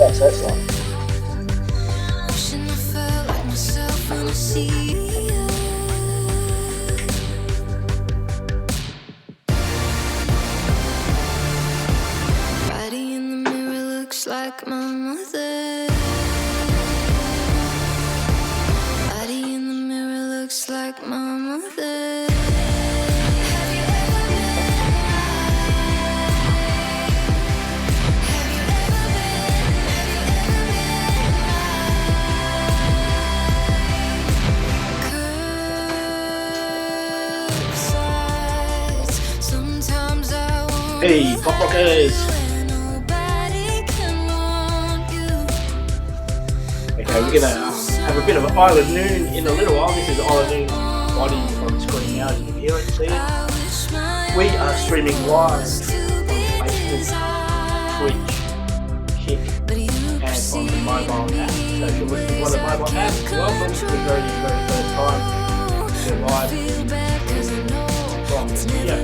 What's that song? Wishing I felt like myself when I see you. Body in the mirror looks like my mother. Body in the mirror looks like my mother. Have you ever been Have you ever been Sometimes I want Hey, Pop Rockers! nobody can want you. Okay, we're gonna have a bit of an Isla Noon in a little while. This is Isla Noon body on the screen now. You can hear it, see it. We are streaming live on Facebook, Twitch, Kick, and on the mobile app. So if you're listening on the mobile app, welcome to the very, very first time to live from the studio.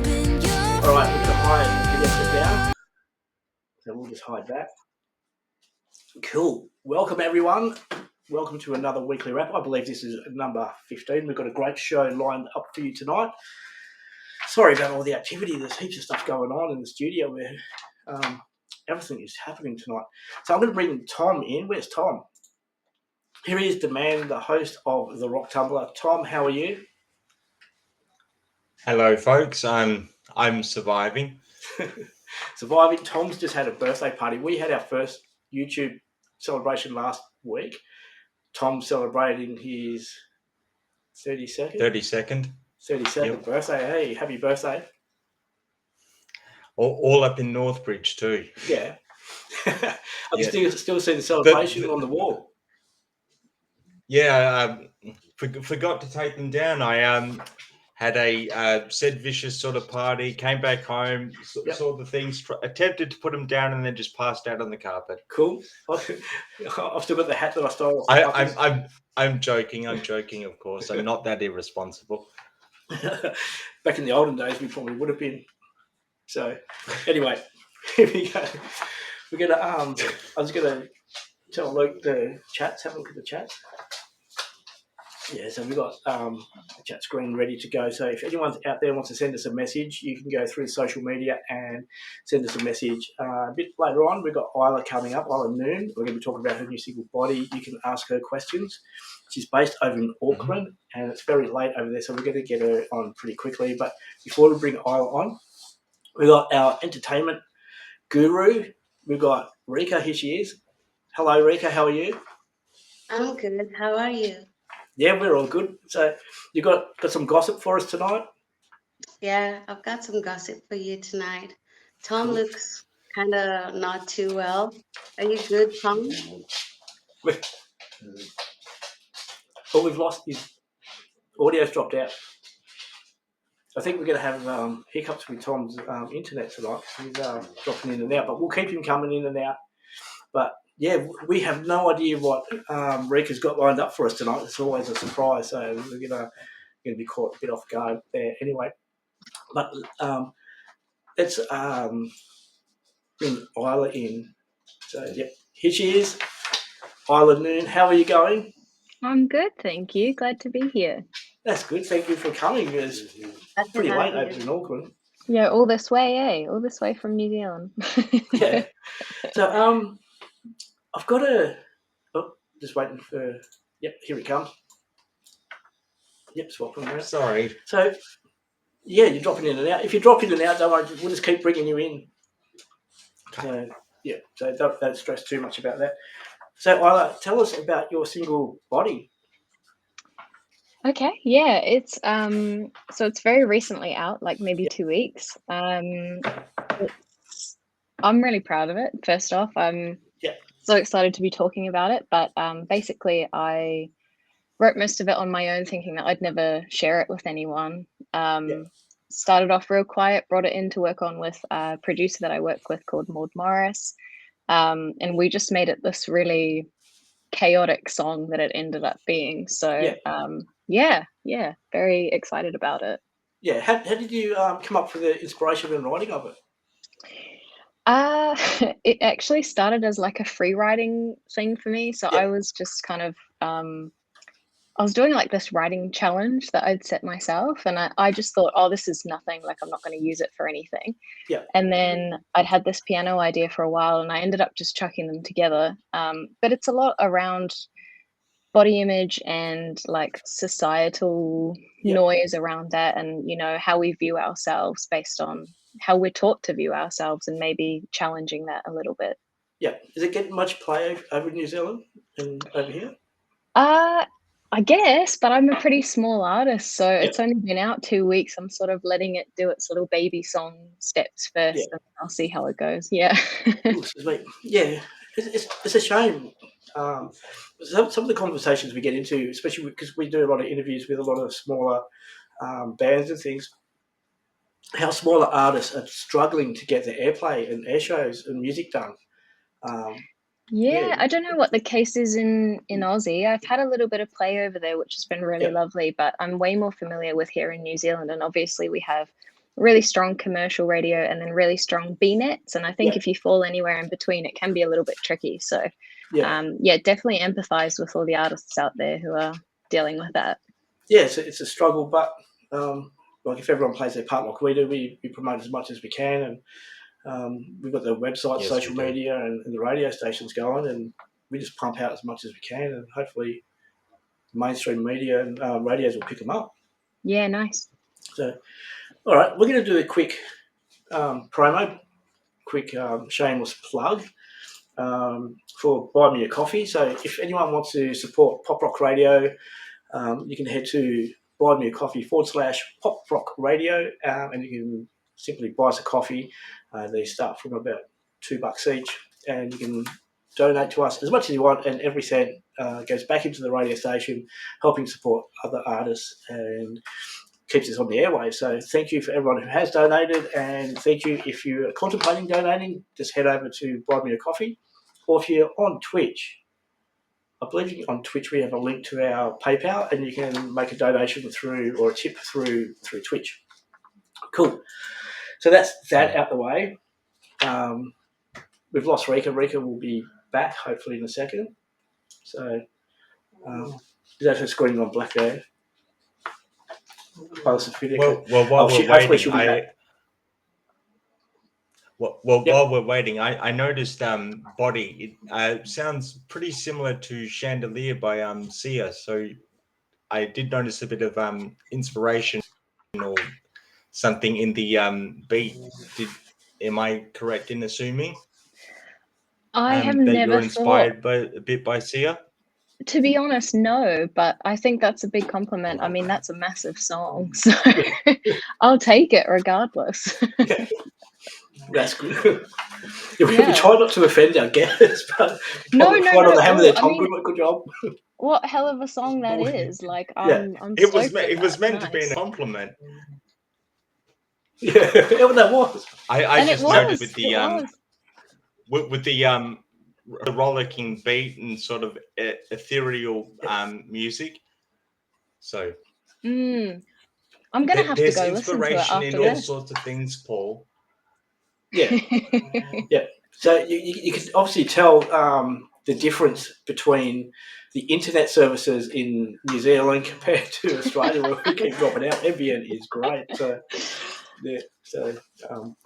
Alright, we're gonna hide the exit down. So we'll just hide that. Cool. Welcome everyone. Welcome to another weekly wrap. I believe this is number 15. We've got a great show lined up for you tonight. Sorry about all the activity. There's heaps of stuff going on in the studio where everything is happening tonight. So I'm going to bring Tom in. Where's Tom? Here he is, the man, the host of The Rock Tumbler. Tom, how are you? Hello, folks. I'm surviving. Surviving. Tom's just had a birthday party. We had our first YouTube celebration last week. Tom celebrating his 32nd 32nd. birthday. Hey, happy birthday. All up in Northbridge too. Yeah. I can still see the celebration on the wall. Yeah, forgot to take them down. I had a Said Vicious sort of party, came back home, saw the things, attempted to put them down and then just passed out on the carpet. Cool. I've still got the hat that I stole. I'm joking, of course. I'm not that irresponsible. Back in the olden days, we probably would have been. So, anyway, here we go. We're gonna. I was gonna tell Luke the chats. Have a look at the chats. Yeah, so we've got the chat screen ready to go. So if anyone's out there wants to send us a message, you can go through social media and send us a message. A bit later on, we've got Isla coming up, Isla Noon. We're going to be talking about her new single, Body. You can ask her questions. She's based over in Auckland, and it's very late over there, so we're going to get her on pretty quickly. But before we bring Isla on, we've got our entertainment guru. We've got Rika. Here she is. Hello, Rika. How are you? I'm good. How are you? Yeah, we're all good. So you got some gossip for us tonight? Yeah, I've got some gossip for you tonight. Tom looks kind of not too well. Are you good, Tom? Well, we've lost his audio's dropped out. I think we're going to have hiccups with Tom's internet tonight. He's dropping in and out, but we'll keep him coming in and out. But yeah, we have no idea what Rika's got lined up for us tonight. It's always a surprise, so we're going to be caught a bit off guard there. Anyway, but let's bring Isla in. So yep, here she is, Isla Noon. How are you going? I'm good, thank you. Glad to be here. That's good. Thank you for coming. It's pretty late over in Auckland. Yeah, all this way, eh? All this way from New Zealand. Yeah. So I've got just waiting for. Yep, here it comes. Yep, swapping around. Sorry. So yeah, you're dropping in and out. If you drop in and out, don't worry. We'll just keep bringing you in. So yeah, so don't stress too much about that. So Isla, tell us about your single, Body. Okay, yeah, it's so it's very recently out, like maybe 2 weeks. I'm really proud of it. First off, I'm so excited to be talking about it. But basically, I wrote most of it on my own, thinking that I'd never share it with anyone. Started off real quiet, brought it in to work on with a producer that I work with called Maud Morris. And we just made it this really chaotic song that it ended up being. So yeah, very excited about it. Yeah, how did you come up with the inspiration and writing of it? It actually started as like a free writing thing for me. So Yeah. I was just kind of I was doing like this writing challenge that I'd set myself, and I just thought, oh, this is nothing, like I'm not going to use it for anything. Yeah. And then I'd had this piano idea for a while, and I ended up just chucking them together. But it's a lot around body image and like societal Yeah. noise around that, and how we view ourselves based on how we're taught to view ourselves, and maybe challenging that a little bit. Yeah. Is it getting much play over in New Zealand and over here? I guess, but I'm a pretty small artist, so Yeah. it's only been out 2 weeks. I'm sort of letting it do its little baby song steps first, Yeah. and I'll see how it goes. Yeah. Ooh, yeah, it's a shame. Some of the conversations we get into, especially because we do a lot of interviews with a lot of smaller bands and things, how smaller artists are struggling to get their airplay and air shows and music done. Yeah, Yeah, I don't know what the case is in Aussie. I've had a little bit of play over there, which has been really yeah, lovely, but I'm way more familiar with here in New Zealand, and obviously we have really strong commercial radio and then really strong B nets, and I think yeah, if you fall anywhere in between, it can be a little bit tricky. So, yeah. yeah, definitely empathize with all the artists out there who are dealing with that. Yeah, it's a struggle, but like if everyone plays their part like we do, we promote as much as we can, and we've got the website, Yes, social we do. media, and the radio stations going, and we just pump out as much as we can, and hopefully mainstream media and radios will pick them up. Yeah, nice. So, all right, we're going to do a quick promo, quick shameless plug for Buy Me a Coffee. So if anyone wants to support Pop Rock Radio, you can head to buymeacoffee.com/Pop Rock Radio, and you can simply buy us a coffee. They start from about $2 each, and you can donate to us as much as you want, and every cent goes back into the radio station, helping support other artists and keeps us on the airwaves. So thank you for everyone who has donated, and thank you if you're contemplating donating, just head over to Buy Me a Coffee, or if you're on Twitch, I believe on Twitch we have a link to our PayPal, and you can make a donation through or a tip through Twitch. Cool. So that's that out the way. We've lost Rika. Rika will be back hopefully in a second. So is that her screening on black there? Well, while we're waiting, while we're waiting, I noticed Body. It sounds pretty similar to Chandelier by Sia. So I did notice a bit of inspiration or something in the beat. Am I correct in assuming? I have that never you're inspired thought, a bit by Sia? to be honest, no, but I think that's a big compliment. I mean, that's a massive song, so I'll take it regardless. That's good. We try not to offend our guests, but No. on the hammer there, Tom. Good job. What hell of a song that is! Like, I'm It was meant to be a compliment. Yeah, that was. I just noticed with the with the rollicking beat and sort of ethereal music. So I'm gonna have to go listen to it after in this. all sorts of things, Paul. Yeah, yeah. So you can obviously tell the difference between the internet services in New Zealand compared to Australia, where we keep dropping out. NBN is great. So yeah. So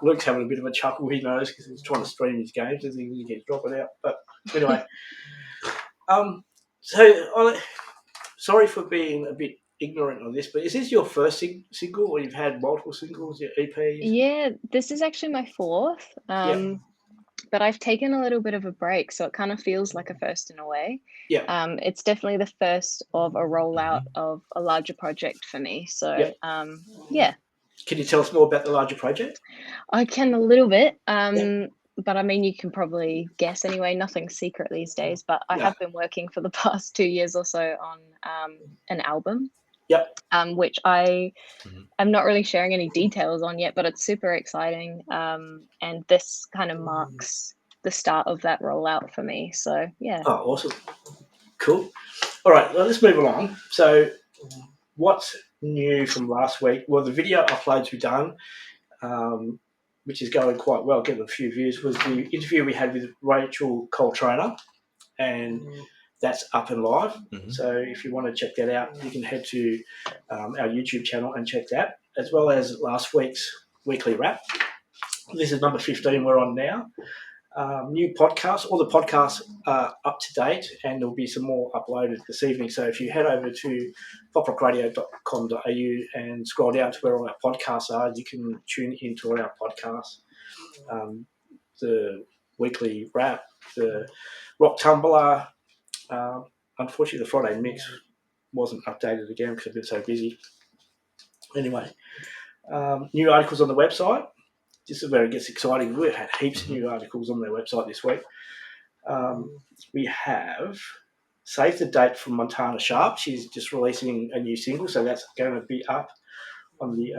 Luke's having a bit of a chuckle. He knows because he's trying to stream his games and he keeps dropping out. But anyway, so sorry for being a bit ignorant on this, but is this your first single, or you've had multiple singles, your EPs? Yeah, this is actually my fourth. But I've taken a little bit of a break, so it kind of feels like a first in a way. Yeah. It's definitely the first of a rollout of a larger project for me. So yeah. Can you tell us more about the larger project? I can a little bit. But I mean, you can probably guess anyway. Nothing's secret these days. But I have been working for the past 2 years or so on an album. Yep. Which I am not really sharing any details on yet, but it's super exciting. And this kind of marks the start of that rollout for me. So yeah. Oh, awesome. Cool. All right, well, let's move along. So what's new from last week? Well, the video uploads we've done. which is going quite well, getting a few views, was the interview we had with Rachel Coltrane, and that's up and live. So if you want to check that out, you can head to our YouTube channel and check that, as well as last week's weekly wrap. This is number 15 we're on now. New podcasts. All the podcasts are up to date, and there'll be some more uploaded this evening. So if you head over to poprockradio.com.au and scroll down to where all our podcasts are, you can tune into all our podcasts. The weekly wrap, the rock tumbler. Unfortunately, the Friday mix wasn't updated again because I've been so busy. Anyway, new articles on the website. This is where it gets exciting. We've had heaps of new articles on their website this week. We have Save the Date from Montana Sharp. She's just releasing a new single, so that's going to be up on the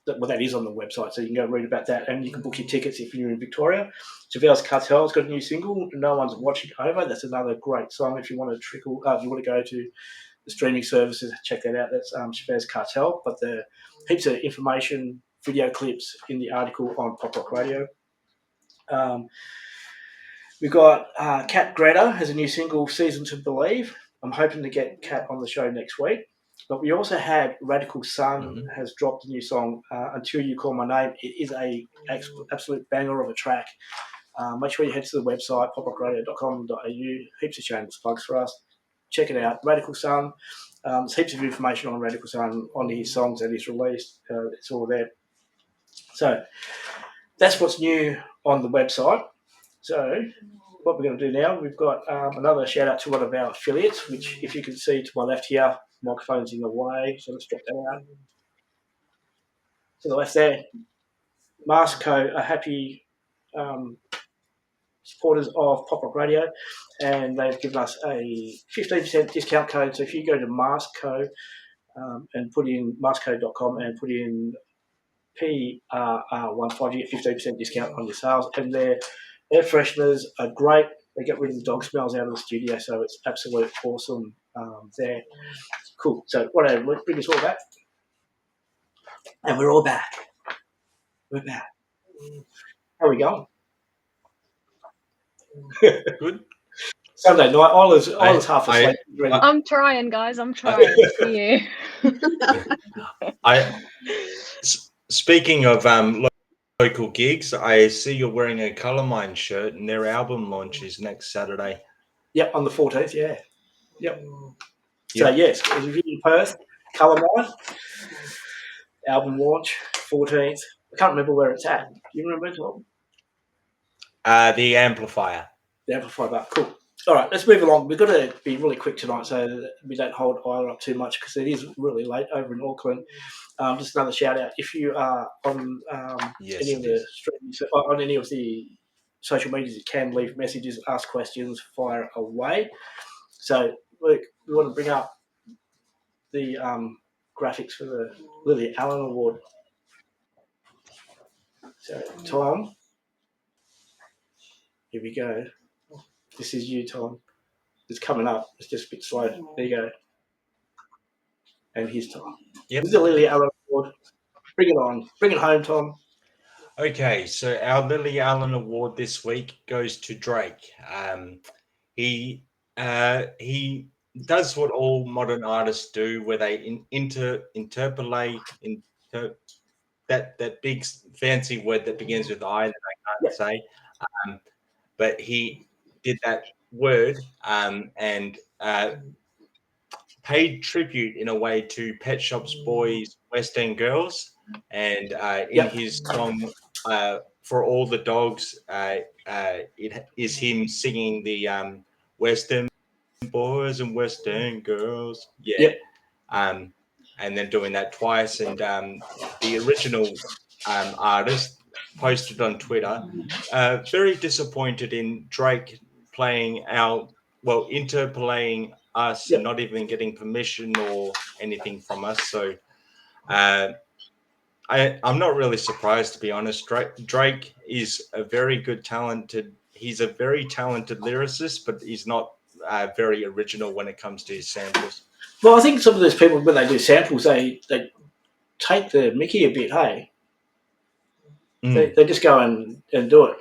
that is on the website, so you can go read about that, and you can book your tickets if you're in Victoria. Javel's Cartel's got a new single, No One's Watching Over. That's another great song if you want to if you want to go to the streaming services, check that out. That's Javel's Cartel. But the heaps of information, video clips in the article on Pop Rock Radio. We've got Kat Greta has a new single, Season to Believe. I'm hoping to get Kat on the show next week. But we also had Radical Sun has dropped a new song, Until You Call My Name. It is a absolute banger of a track. Make sure you head to the website, poprockradio.com.au. Heaps of shameless plugs for us. Check it out. Radical Sun. There's heaps of information on Radical Sun, on his songs that he's released. It's all there. So that's what's new on the website. So what we're going to do now, we've got another shout out to one of our affiliates, which if you can see to my left here, microphone's in the way, so let's drop that out. To the left there, Marsco are happy supporters of Pop Rock Radio, and they've given us a 15% discount code. So if you go to Marsco and put in marsco.com and put in PRR15, you get 15% discount on your sales. And their air fresheners are great. They get rid of the dog smells out of the studio, so it's absolutely awesome there. Cool. So whatever, let's bring us all back. And we're all back. We're back. How are we going? Good. Sunday night, I was half asleep. I'm trying, guys. I'm trying. For you. Speaking of local gigs, I see you're wearing a Colourmine shirt, and their album launch is next Saturday. Yep, on the 14th. Yeah. Yep. So yes, if you're in Perth, Colourmine album launch 14th. I can't remember where it's at. Do you remember it, Tom? The Amplifier. The Amplifier bar. Cool. All right, let's move along. We've got to be really quick tonight so that we don't hold Isla up too much because it is really late over in Auckland. Just another shout out. If you are on any of the streams, on any of the social medias, you can leave messages, ask questions, fire away. So look, we want to bring up the graphics for the Lily Allen Award. So Tom, here we go. This is you, Tom. It's coming up. It's just a bit slow. There you go. And here's Tom. Yep. This is the Lily Allen Award. Bring it on. Bring it home, Tom. Okay, so our Lily Allen Award this week goes to Drake. He does what all modern artists do, where they interpolate that big fancy word that begins with I that I can't say. But he did that word and paid tribute in a way to Pet Shop's Boys, West End Girls, and in his song For All the Dogs, it is him singing the West End Boys and West End Girls, and then doing that twice. And the original artist posted on Twitter, very disappointed in Drake interpolating us and not even getting permission or anything from us. So I'm not really surprised, to be honest. Drake is he's a very talented lyricist, but he's not very original when it comes to his samples. Well, I think some of those people, when they do samples, they take the mickey a bit, hey? They just go and do it.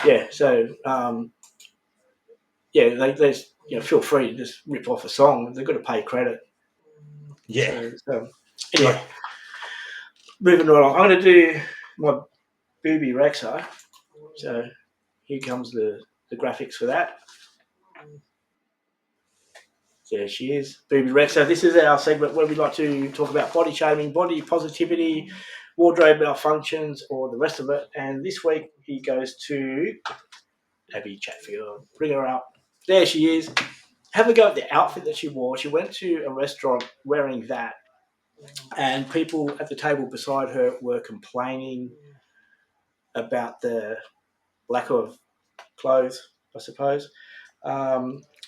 Yeah. So they feel free to just rip off a song. They've got to pay credit. Yeah. So anyway, moving right on. I'm going to do my Boobie Rexha. So here comes the graphics for that. There she is, Boobie Rexha. This is our segment where we like to talk about body shaming, body positivity, wardrobe malfunctions, or the rest of it. And this week he goes to Abby Chatfield. Bring her up. There she is. Have a go at the outfit that she wore. She went to a restaurant wearing that, and people at the table beside her were complaining about the lack of clothes, I suppose.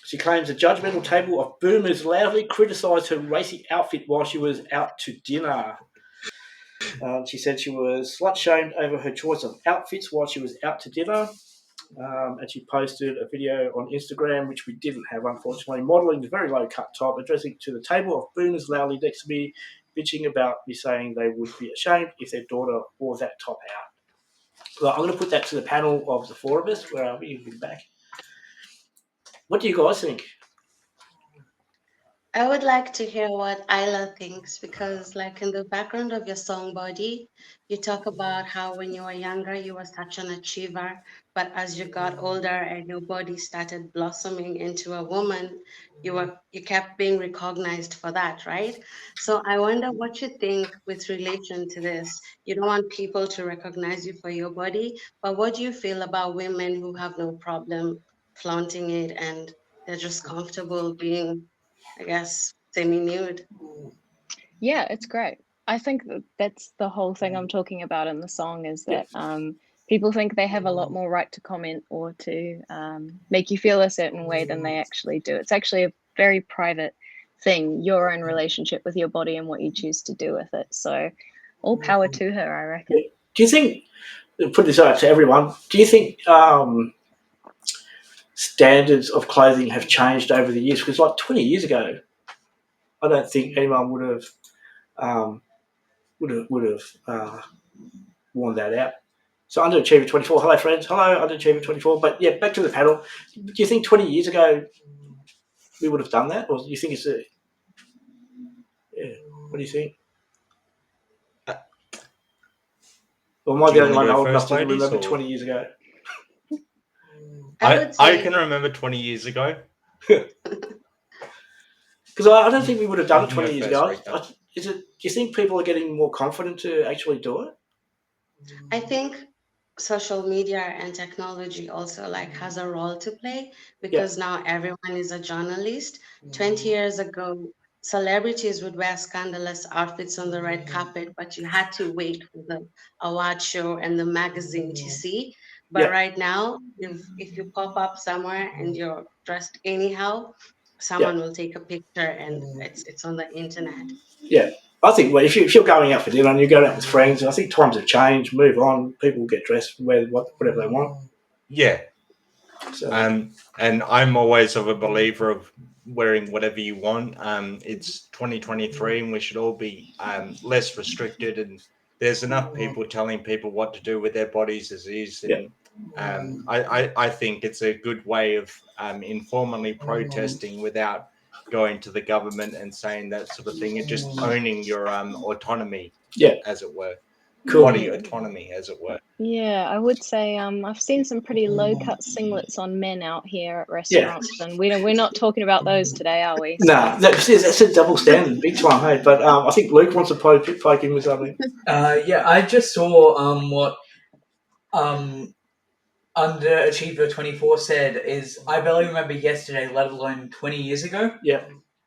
She claims a judgmental table of boomers loudly criticised her racy outfit while she was out to dinner. She said she was slut-shamed over her choice of outfits while she was out to dinner. And she posted a video on Instagram, which we didn't have, unfortunately, modelling the very low-cut top, addressing to the table of boomers loudly next to me, bitching about me saying they would be ashamed if their daughter wore that top out. So I'm going to put that to the panel of the four of us. Where are we? You'll be back. What do you guys think? I would like to hear what Isla thinks because, like, in the background of your song body, you talk about how when you were younger, you were such an achiever, but as you got older and your body started blossoming into a woman, you kept being recognized for that, right? So I wonder what you think with relation to this. You don't want people to recognize you for your body, but what do you feel about women who have no problem flaunting it and they're just comfortable being, I guess, semi-nude? Yeah, it's great. I think that's the whole thing I'm talking about in the song is that people think they have a lot more right to comment or to make you feel a certain way than they actually do. It's actually a very private thing, your own relationship with your body and what you choose to do with it. So all power to her, I reckon. Do you think, put this out to everyone, do you think standards of clothing have changed over the years? Because like 20 years ago, I don't think anyone would have worn that out. So Underachiever 24, hello friends, hello Underachiever 24. But yeah, back to the panel. Do you think 20 years ago we would have done that, or do you think it's a? Yeah, what do you think? Or am I the only one old enough to remember 20 years ago? I can remember 20 years ago. Because I don't think we would have done it 20 years ago. Do you think people are getting more confident to actually do it? I think social media and technology also like has a role to play because now everyone is a journalist. 20 years ago, celebrities would wear scandalous outfits on the red carpet, but you had to wait for the award show and the magazine to see. But right now, if you pop up somewhere and you're dressed anyhow, someone will take a picture and it's on the internet. Yeah. I think if you're going out for dinner and you're going out with friends, I think times have changed. Move on. People get dressed, wear whatever they want. Yeah. So. And I'm always of a believer of wearing whatever you want. It's 2023 and we should all be less restricted. And there's enough people telling people what to do with their bodies as is. And I think it's a good way of informally protesting without going to the government and saying that sort of thing and just owning your autonomy, as it were. Cool. Body autonomy, as it were. Yeah, I would say I've seen some pretty low-cut singlets on men out here at restaurants, and we're not talking about those today, are we? So. No, that's a double standard, big time, hey. But I think Luke wants to poke in with something. Yeah, I just saw what Underachiever 24 said is I barely remember yesterday, let alone 20 years ago. Yeah.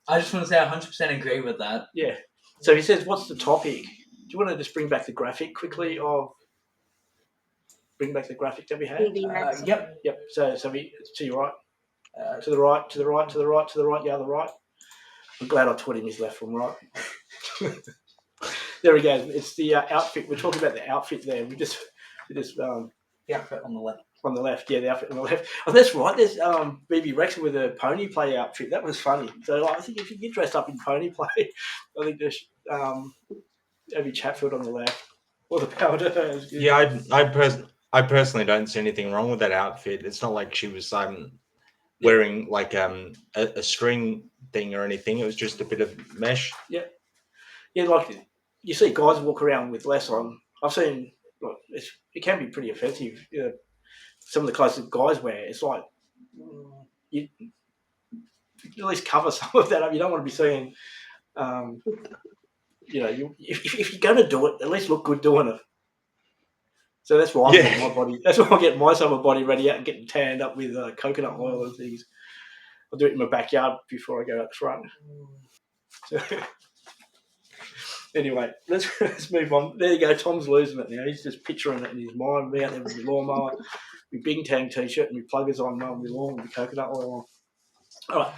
I just want to say I 100% agree with that. Yeah. So he says, what's the topic? Do you want to just bring back the graphic quickly bring back the graphic that we had? Yep. So to your right. To the right, to the right, to the right, to the right, the other right. I'm glad I taught him his left from right. There he goes. It's the outfit. We're talking about the outfit there. We just the outfit on the left. On the left, yeah, the outfit on the left. Oh, that's right. There's BB Rexha with a pony play outfit. That was funny. So I think if you get dressed up in pony play, I think there's Abby Chatfield on the left. All the power to her. It was good. Yeah, I personally don't see anything wrong with that outfit. It's not like she was wearing like a string thing or anything. It was just a bit of mesh. Yeah, like you see guys walk around with less on. I've seen like it can be pretty offensive. You know, some of the clothes that guys wear, it's like you at least cover some of that up. You don't want to be seeing, you know, if you're going to do it, at least look good doing it. So that's why I'm getting my body. That's why I'm getting my summer body ready out and getting tanned up with coconut oil and things. I'll do it in my backyard before I go out the front. So, anyway, let's move on. There you go. Tom's losing it now. He's just picturing it in his mind. Me out there with my lawnmower, my Bing Tang t-shirt, and my pluggers on, mowing my lawn with the coconut oil on. All right,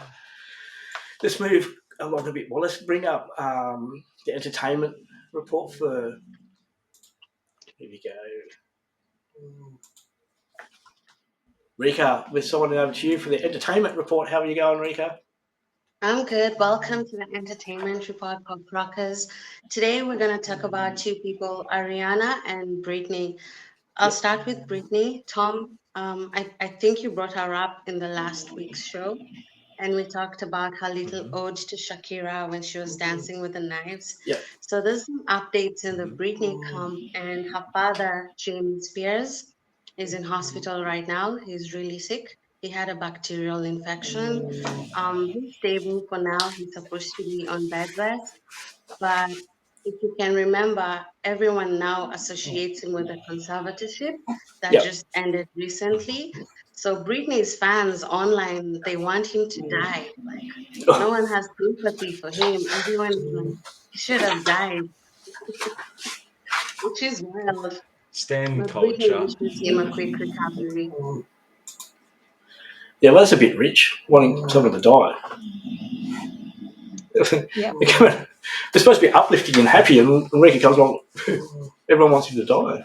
let's move along a bit more. Let's bring up the entertainment report for. Here we go. Rika, we're signing over to you for the entertainment report. How are you going, Rika? I'm good. Welcome to the entertainment report of Rockers. Today we're going to talk about two people, Ariana and Britney. I'll start with Britney. Tom, I think you brought her up in the last week's show, and we talked about her little ode to Shakira when she was dancing with the knives. Yeah. So there's some updates in the Britney camp, and her father, James Spears, is in hospital right now. He's really sick. He had a bacterial infection. He's stable for now. He's supposed to be on bed rest. But if you can remember, everyone now associates him with a conservatorship that just ended recently. So Britney's fans online, they want him to die. Like no one has sympathy for him. Everyone is like, he should have died, which is wild. Stan But Britney culture. wishes him a quick recovery. Yeah, well, that's a bit rich, wanting someone to die. Yeah. They're supposed to be uplifting and happy, and Rika comes along, everyone wants him to die.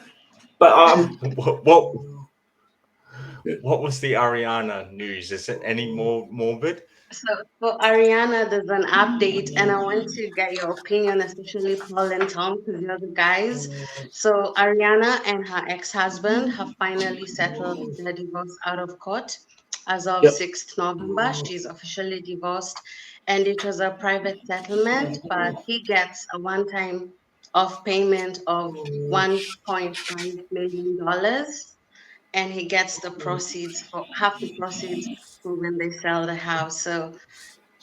But What was the Ariana news? Is it any more morbid? So for Ariana, there's an update, and I want to get your opinion, especially Paul and Tom, because you're the guys. So Ariana and her ex-husband have finally settled their divorce out of court. As of 6th November, she's officially divorced, and it was a private settlement, but he gets a one-time off payment of $1.5 million, and he gets the proceeds for half the proceeds for when they sell the house. So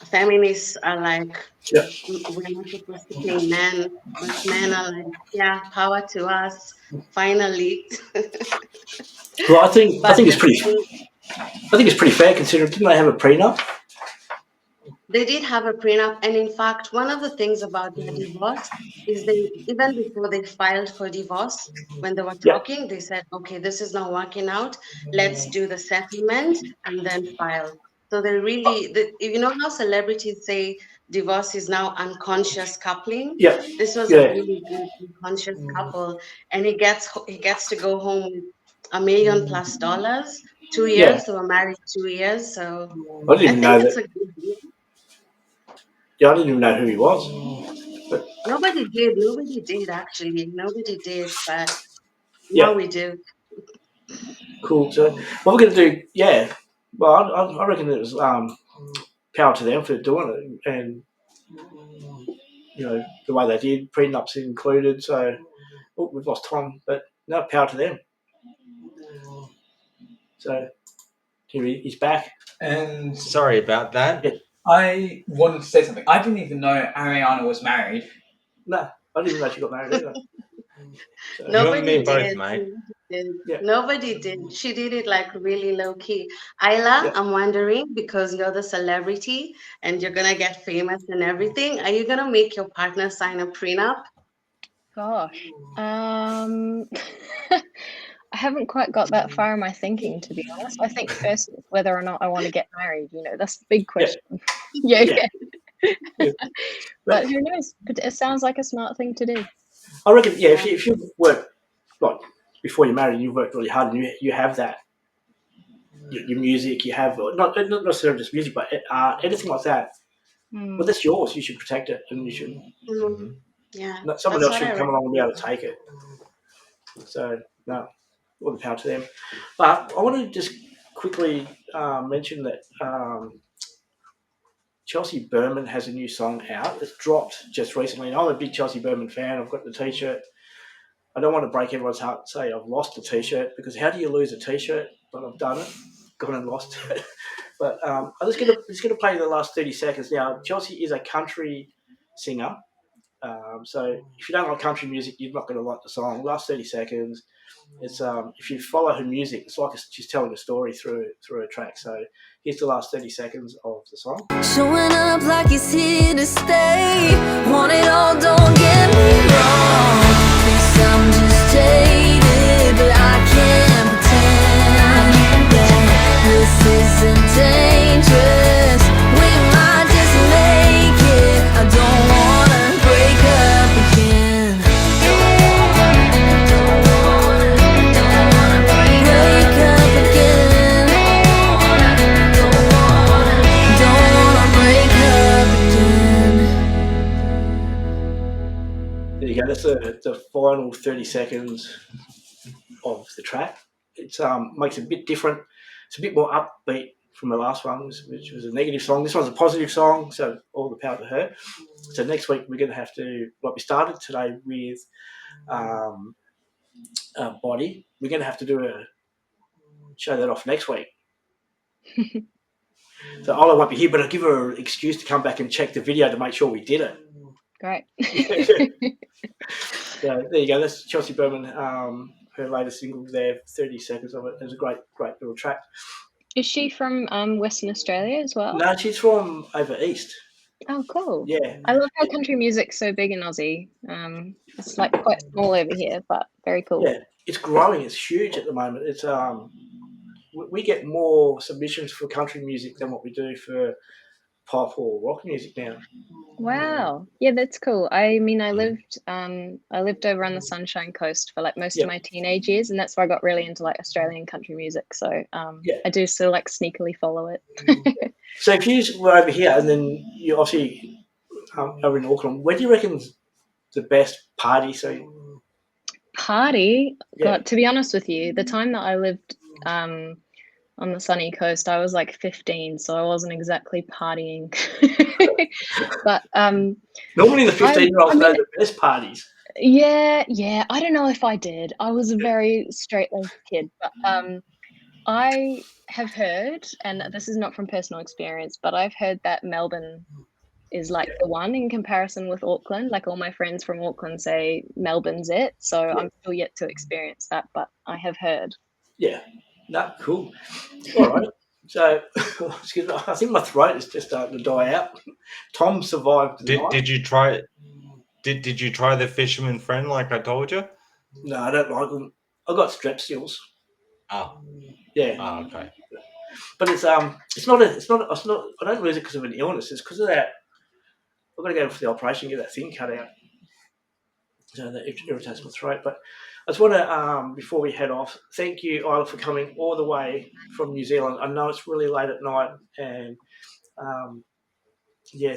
feminists are like, we're not supposed to pay men, but men are like, yeah, power to us, finally. well, I think But it's pretty fair considering didn't they have a prenup? they did have a prenup, and in fact, one of the things about their divorce is they, even before they filed for divorce, when they were talking, they said, okay, this is not working out. Let's do the settlement and then file. So they really, you know how celebrities say divorce is now unconscious coupling? Yeah. This was a really good unconscious couple, and he gets to go home with $1 million plus. 2 years, they were married 2 years, so I didn't I even know think it's that. a good deal. Yeah, I didn't even know who he was. But, Nobody did actually. Nobody did, but yeah, now we do. cool. So what we're going to do, well, I reckon it was power to them for doing it, and you know the way they did, prenups included. So we've lost Tom, but no, power to them. So here he's back. And Sorry about that. Yeah. I wanted to say something. I didn't even know Ariana was married. No, I didn't even know she got married either. So, You and me both, Did. mate. Nobody did. She did it like really low key. Isla, I'm wondering, because you're the celebrity and you're gonna get famous and everything, are you gonna make your partner sign a prenup? Gosh. I haven't quite got that far in my thinking, to be honest. I think first whether or not I want to get married, that's the big question. Yeah. But who knows? But it sounds like a smart thing to do. I reckon, if you work like before you're married, you've worked really hard, and you have that. Your music, you have not necessarily just music, but anything like that. Well, that's yours. You should protect it, and you should. Yeah. Someone else should come along and be able to take it. So no, all the power to them. But I want to just quickly mention that Chelsea Berman has a new song out. It's dropped just recently. And I'm a big Chelsea Berman fan. I've got the T-shirt. I don't want to break everyone's heart and say I've lost the T-shirt, because how do you lose a T-shirt? But I've done it, gone and lost it. But I'm just gonna play the last 30 seconds now. Chelsea is a country singer, so if you don't like country music, you're not going to like the song. Last 30 seconds. It's if you follow her music, it's like she's telling a story through a track. So here's the last 30 seconds of the song. Showing up like he's here to stay. Want it all, don't get me wrong. Guess I'm just jaded, but I can't pretend that this isn't dangerous. We might just make it. I don't wanna break up again. Break up again. Don't wanna break up again. There you go. That's the final 30 seconds of the track. It makes it a bit different. It's a bit more upbeat from the last one, which was a negative song. This one's a positive song, so all the power to her. So next week we're going to have to, like we started today with Body, we're going to have to show that off next week. So Ola won't be here, but I'll give her an excuse to come back and check the video to make sure we did it. Great. So there you go. That's Chelsea Berman, her latest single there, 30 seconds of it. It was a great little track. Is she from Western Australia as well? No, she's from over east. Oh, cool. Yeah. I love how country music's so big in Aussie. It's like quite small over here, but very cool. Yeah, it's growing. It's huge at the moment. It's we get more submissions for country music than what we do for pop or rock music now. Wow. Yeah, that's cool. I mean, I lived over on the Sunshine Coast for like most of my teenage years, and that's where I got really into like Australian country music. So I do still like sneakily follow it. So if you were over here and then you obviously over in Auckland, where do you reckon's the best party? So party? God, to be honest with you, the time that I lived on the sunny coast, I was like 15, so I wasn't exactly partying. But normally the 15-year-olds know the best parties. Yeah, I don't know if I did. I was a very straight-laced kid, but I have heard, and this is not from personal experience, but I've heard that Melbourne is like the one in comparison with Auckland. Like all my friends from Auckland say Melbourne's it. So I'm still yet to experience that, but I have heard. Yeah. No, cool. All right. So, excuse me, I think my throat is just starting to die out. Tom survived the night. Did you try? Did you try the fisherman friend like I told you? No, I don't like them. I got strep seals. Oh. Yeah. Oh, okay. But it's not. I don't lose it because of an illness. It's because of that. I've got to go for the operation, get that thing cut out. So that irritates my throat. But I just want to, before we head off, thank you, Isla, for coming all the way from New Zealand. I know it's really late at night, and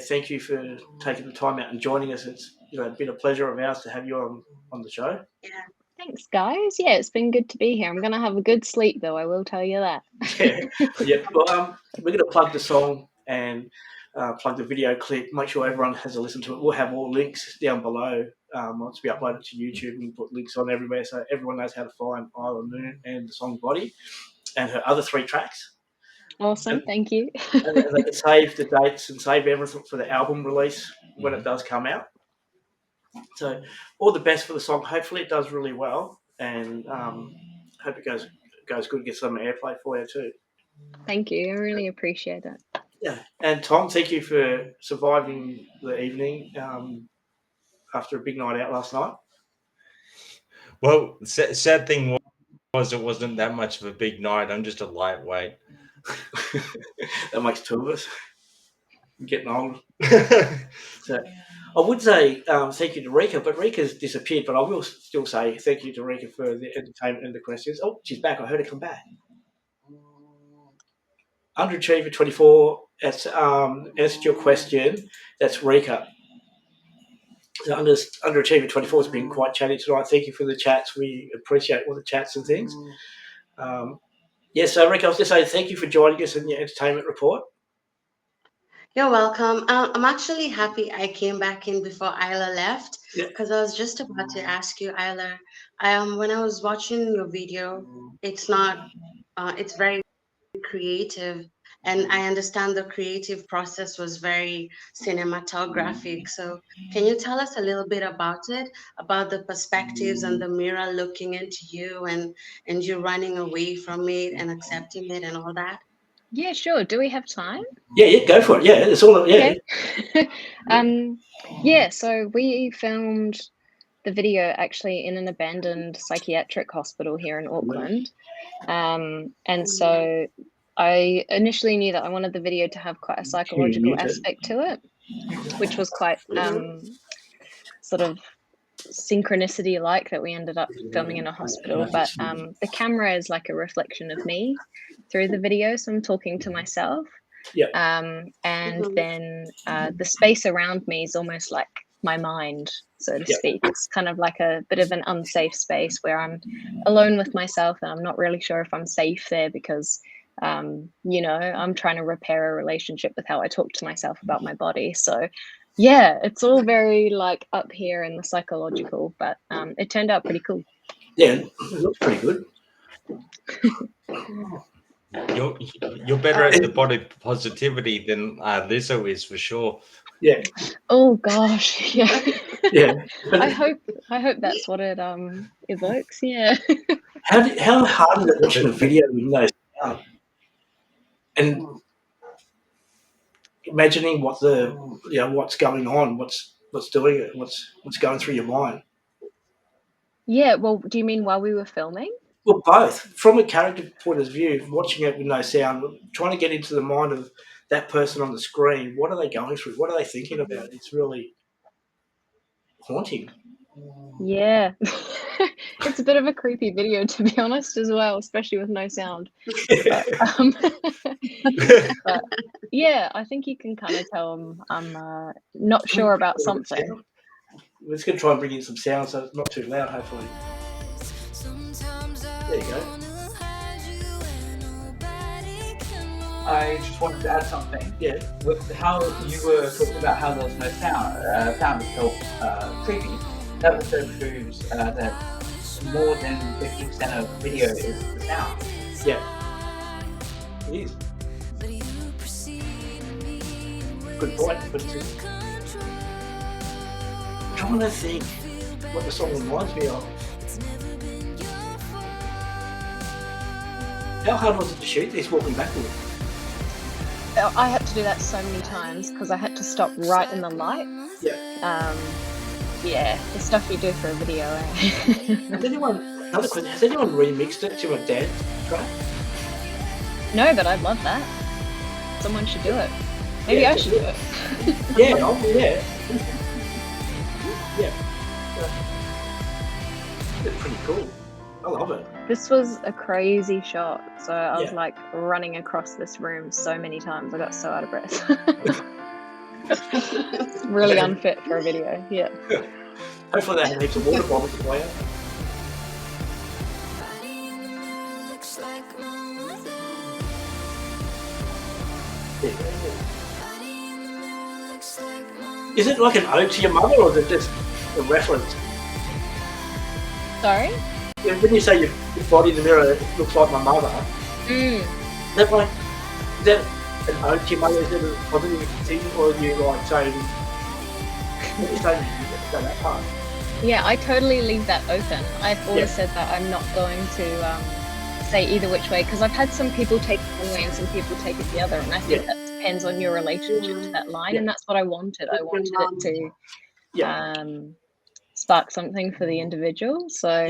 thank you for taking the time out and joining us. It's been a pleasure of ours to have you on the show. Yeah. Thanks, guys. Yeah, it's been good to be here. I'm going to have a good sleep, though. I will tell you that. Yeah. Well, we're going to plug the song and plug the video clip. Make sure everyone has a listen to it. We'll have all links down below once we upload it to YouTube. We put links on everywhere so everyone knows how to find ISLA NOON and the song Body and her other 3 tracks. Awesome. Thank you. And they can save the dates and save everything for the album release when it does come out. So all the best for the song. Hopefully it does really well, and hope it goes good. Get some airplay for you too. Thank you. I really appreciate it. Yeah, and Tom, thank you for surviving the evening after a big night out last night. Well, sad thing was it wasn't that much of a big night. I'm just a lightweight. That makes 2 of us. I'm getting old. So I would say thank you to Rika, but Rika's disappeared. But I will still say thank you to Rika for the entertainment and the questions. Oh, she's back. I heard her come back. Underachiever 24. That's answered your question. That's Rika. So Underachiever 24 has been quite chatty tonight. Thank you for the chats. We appreciate all the chats and things. So Rick, I was just saying thank you for joining us in your entertainment report. You're welcome. I'm actually happy I came back in before Isla left because I was just about to ask you, Isla. When I was watching your video, it's not. It's very creative, and I understand the creative process was very cinematographic. So, can you tell us a little bit about it, about the perspectives and the mirror looking into you, and you running away from it and accepting it and all that? Yeah, sure. Do we have time? Yeah, go for it. Yeah, it's all. Yeah. Okay. So we filmed the video actually in an abandoned psychiatric hospital here in Auckland. And so I initially knew that I wanted the video to have quite a psychological aspect to it, which was quite sort of synchronicity like that we ended up filming in a hospital. But the camera is like a reflection of me through the video, so I'm talking to myself. And then the space around me is almost like my mind, so to speak. It's kind of like a bit of an unsafe space where I'm alone with myself and I'm not really sure if I'm safe there because I'm trying to repair a relationship with how I talk to myself about my body. So yeah, it's all very like up here in the psychological, but it turned out pretty cool. Yeah, it looks pretty good. You're better at the body positivity than Lizzo is for sure. Yeah. Oh gosh, yeah. Yeah. I hope that's what it evokes. Yeah. How hard is it watching a video with no sound and imagining what's going on, what's doing it, what's going through your mind? Yeah. Well, do you mean while we were filming? Well, both. From a character point of view, watching it with no sound, trying to get into the mind of that person on the screen. What are they going through? What are they thinking about? It's really haunting. Yeah. It's a bit of a creepy video, to be honest, as well, especially with no sound. But yeah, I think you can kind of tell I'm not sure about something. We're just going to try and bring in some sound so it's not too loud, hopefully. There you go. I just wanted to add something. Yeah. With how you were talking about how there was no sound felt creepy. That also proves that more than 50% of video is the sound. Yeah. It is. Good point. I'm trying to think what the song reminds me of. How hard was it to shoot this walking backward? I had to do that so many times because I had to stop right in the light. Yeah. Yeah, the stuff you do for a video. Another question, has anyone remixed it to a dance track? No, but I'd love that. Someone should do it. Maybe I should do it. Yeah. It's pretty cool. I love it. This was a crazy shot. So I was like running across this room so many times. I got so out of breath. Really unfit for a video. Yeah. Hopefully they have heaps of water bottles to play out. Is it like an ode to your mother, or is it just a reference? Sorry? When you say your body in the mirror looks like my mother, is that an ode to your mother? Is it a positive thing, or are you like saying that part? Yeah, I totally leave that open. I've always said that I'm not going to say either which way, because I've had some people take it one way and some people take it the other, and I think that depends on your relationship to that line, and that's what I wanted. I wanted it to spark something for the individual. So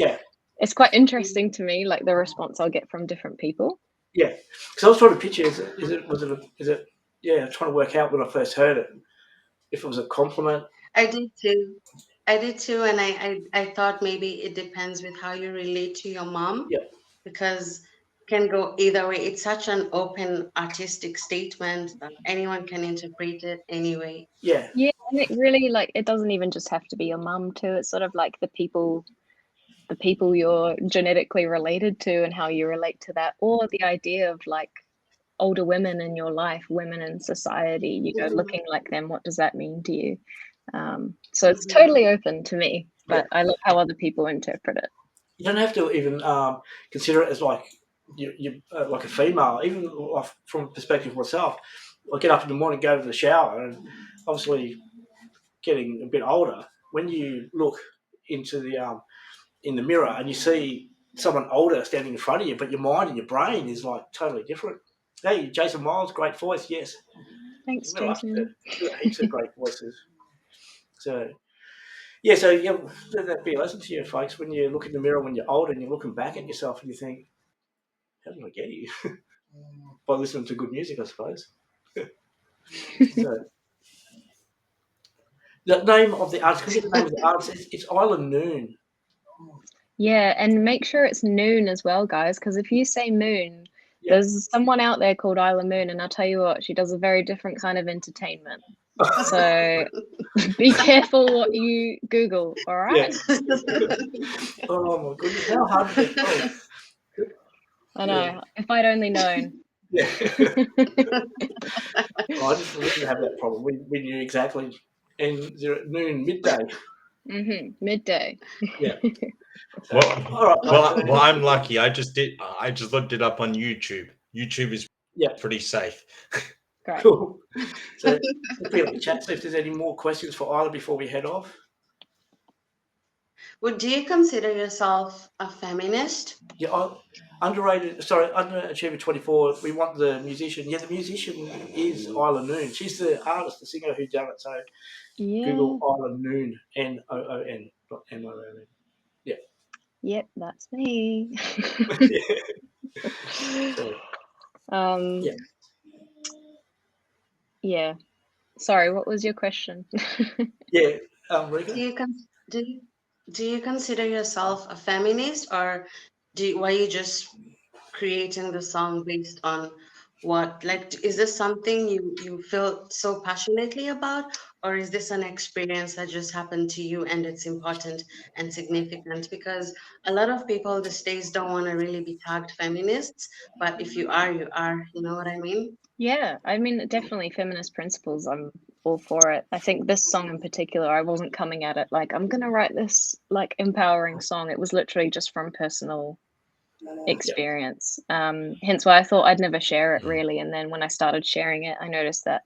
it's quite interesting to me, like the response I'll get from different people. Yeah, because I was trying to picture, is it? Yeah, I'm trying to work out when I first heard it, if it was a compliment. I did too, and I thought maybe it depends with how you relate to your mom. Yeah. Because can go either way. It's such an open artistic statement that anyone can interpret it anyway. Yeah. Yeah, and it really like it doesn't even just have to be your mum too. It's sort of like the people you're genetically related to and how you relate to that, or the idea of like older women in your life, women in society, you know, looking like them. What does that mean to you? So it's totally open to me, but I love how other people interpret it. You don't have to even consider it as like you like a female. Even like, from a perspective of myself, I get up in the morning, go to the shower, and obviously getting a bit older. When you look into the in the mirror and you see someone older standing in front of you, but your mind and your brain is like totally different. Hey, Jason Miles, great voice, yes. Thanks, We've got Jason. heaps of great voices. So yeah, so yeah, let that be a lesson to you, folks. When you look in the mirror when you're older and you're looking back at yourself and you think, how did I get here? By listening to good music, I suppose. So, the name of the artist, because the name of the artist, it's ISLA NOON. Yeah, and make sure it's noon as well, guys, because if you say moon, there's someone out there called ISLA Moon, and I'll tell you what, she does a very different kind of entertainment. So be careful what you Google, all right? Oh my goodness, how hard to get told? I know. If I'd only known. Yeah. I just we didn't have that problem. We knew exactly. And noon, midday. Midday. Yeah. Well, all right. well, I'm lucky. I just looked it up on YouTube. YouTube is pretty safe. Great. Cool. So let's be like chat. So if there's any more questions for Isla before we head off. Do you consider yourself a feminist? Yeah, underachiever 24. We want the musician. Yeah, the musician is ISLA NOON. She's the artist, the singer who done it. So Google ISLA NOON, NOON, not MOON. Yeah. Yep, that's me. Yeah. Sorry, what was your question? Yeah, Rika? Do you consider yourself a feminist, or were you just creating the song based on what, like, is this something you feel so passionately about, or is this an experience that just happened to you and it's important and significant? Because a lot of people these days don't want to really be tagged feminists, but if you are, you are. You know what I mean? Yeah, I mean, definitely feminist principles. I'm all for it. I think this song in particular, I wasn't coming at it like I'm gonna write this like empowering song. It was literally just from personal experience. Hence why I thought I'd never share it really. And then when I started sharing it, I noticed that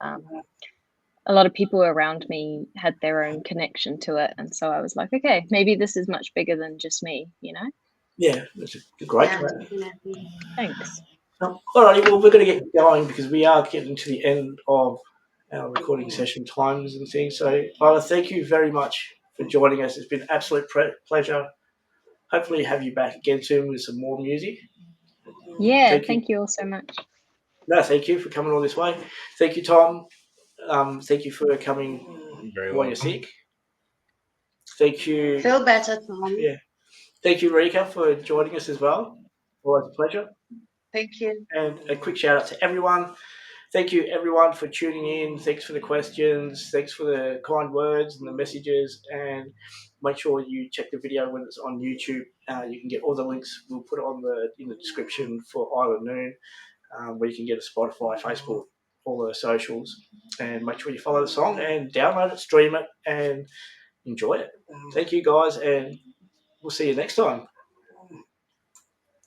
a lot of people around me had their own connection to it, and so I was like, okay, maybe this is much bigger than just me, you know? Yeah, that's a great Thanks. All righty, well, we're going to get going because we are getting to the end of our recording session times and things. So, Isla, thank you very much for joining us. It's been an absolute pleasure. Hopefully, have you back again soon with some more music. Yeah, thank you all so much. No, thank you for coming all this way. Thank you, Tom. Thank you for coming while you're sick. Thank you. Feel better, Tom. Yeah. Thank you, Rika, for joining us as well. Always a pleasure. Thank you. And a quick shout out to everyone. Thank you, everyone, for tuning in. Thanks for the questions. Thanks for the kind words and the messages. And make sure you check the video when it's on YouTube. You can get all the links. We'll put it in the description for ISLA NOON, where you can get a Spotify, Facebook, all the socials. And make sure you follow the song and download it, stream it, and enjoy it. Thank you, guys, and we'll see you next time.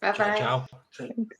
Bye-bye. Ciao. Thanks.